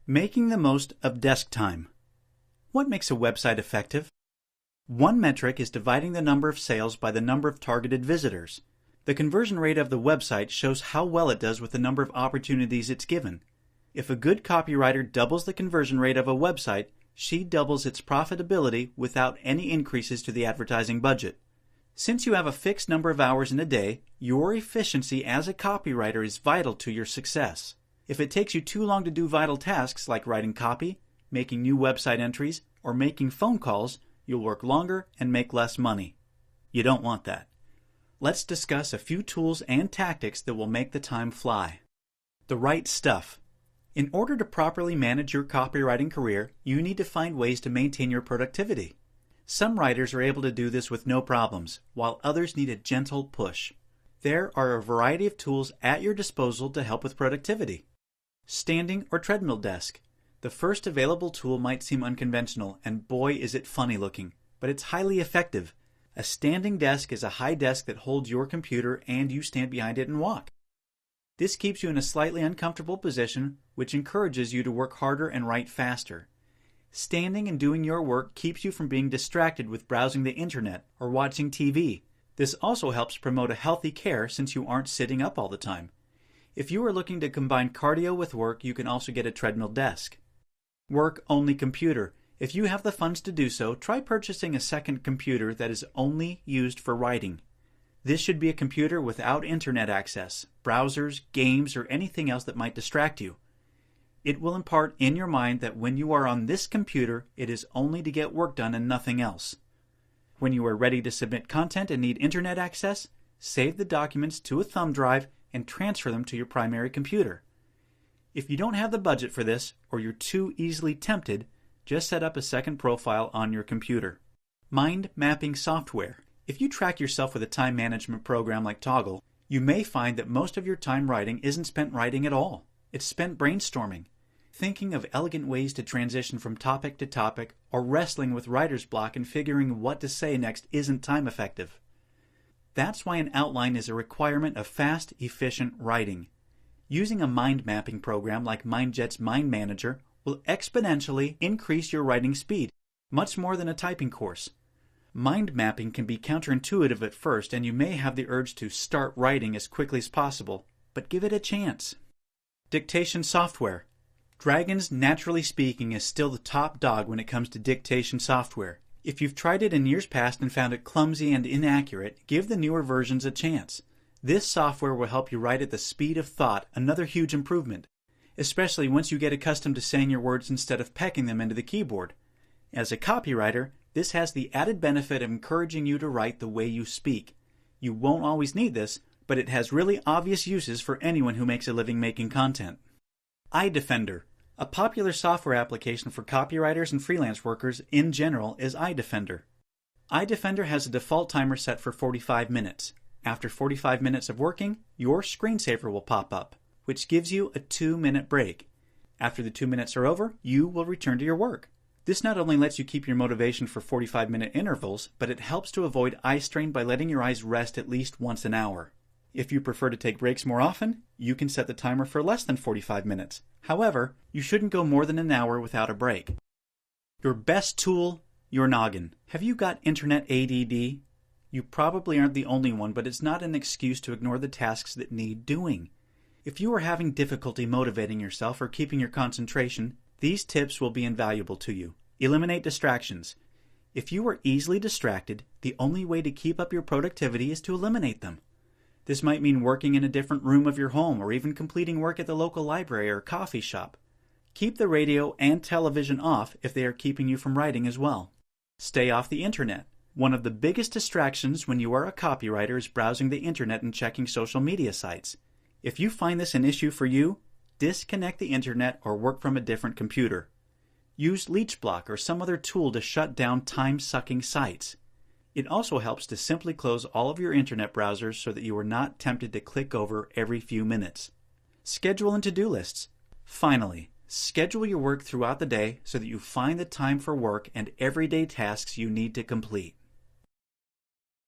Making the most of desk time. What makes a website effective? One metric is dividing the number of sales by the number of targeted visitors. The conversion rate of the website shows how well it does with the number of opportunities it's given. If a good copywriter doubles the conversion rate of a website, she doubles its profitability without any increases to the advertising budget. Since you have a fixed number of hours in a day, your efficiency as a copywriter is vital to your success. If it takes you too long to do vital tasks like writing copy, making new website entries, or making phone calls, you'll work longer and make less money. You don't want that. Let's discuss a few tools and tactics that will make the time fly. The right stuff. In order to properly manage your copywriting career, you need to find ways to maintain your productivity. Some writers are able to do this with no problems, while others need a gentle push. There are a variety of tools at your disposal to help with productivity. Standing or treadmill desk. The first available tool might seem unconventional, and boy is it funny looking, but it's highly effective. A standing desk is a high desk that holds your computer and you stand behind it and walk. This keeps you in a slightly uncomfortable position, which encourages you to work harder and write faster. Standing and doing your work keeps you from being distracted with browsing the internet or watching TV. This also helps promote a healthy care since you aren't sitting up all the time. If you are looking to combine cardio with work, you can also get a treadmill desk. Work-only computer. If you have the funds to do so, try purchasing a second computer that is only used for writing. This should be a computer without internet access, browsers, games, or anything else that might distract you. It will impart in your mind that when you are on this computer, it is only to get work done and nothing else. When you are ready to submit content and need internet access, save the documents to a thumb drive and transfer them to your primary computer. If you don't have the budget for this, or you're too easily tempted, just set up a second profile on your computer. Mind mapping software. If you track yourself with a time management program like Toggl, you may find that most of your time writing isn't spent writing at all. It's spent brainstorming, thinking of elegant ways to transition from topic to topic, or wrestling with writer's block and figuring what to say next isn't time effective. That's why an outline is a requirement of fast, efficient writing. Using a mind mapping program like MindJet's Mind Manager will exponentially increase your writing speed, much more than a typing course. Mind mapping can be counterintuitive at first, and you may have the urge to start writing as quickly as possible, but give it a chance. Dictation software. Dragon's Naturally Speaking is still the top dog when it comes to dictation software. If you've tried it in years past and found it clumsy and inaccurate, give the newer versions a chance. This software will help you write at the speed of thought, another huge improvement, especially once you get accustomed to saying your words instead of pecking them into the keyboard. As a copywriter, this has the added benefit of encouraging you to write the way you speak. You won't always need this, but it has really obvious uses for anyone who makes a living making content. iDefender. A popular software application for copywriters and freelance workers in general is iDefender. iDefender has a default timer set for 45 minutes. After 45 minutes of working, your screensaver will pop up, which gives you a 2-minute break. After the 2 minutes are over, you will return to your work. This not only lets you keep your motivation for 45-minute intervals, but it helps to avoid eye strain by letting your eyes rest at least once an hour. If you prefer to take breaks more often, you can set the timer for less than 45 minutes. However, you shouldn't go more than an hour without a break. Your best tool, your noggin. Have you got internet ADD? You probably aren't the only one, but it's not an excuse to ignore the tasks that need doing. If you are having difficulty motivating yourself or keeping your concentration, these tips will be invaluable to you. Eliminate distractions. If you are easily distracted, the only way to keep up your productivity is to eliminate them. This might mean working in a different room of your home or even completing work at the local library or coffee shop. Keep the radio and television off if they are keeping you from writing as well. Stay off the internet. One of the biggest distractions when you are a copywriter is browsing the internet and checking social media sites. If you find this an issue for you, disconnect the internet or work from a different computer. Use LeechBlock or some other tool to shut down time-sucking sites. It also helps to simply close all of your internet browsers so that you are not tempted to click over every few minutes. Schedule and to-do lists. Finally, schedule your work throughout the day so that you find the time for work and everyday tasks you need to complete.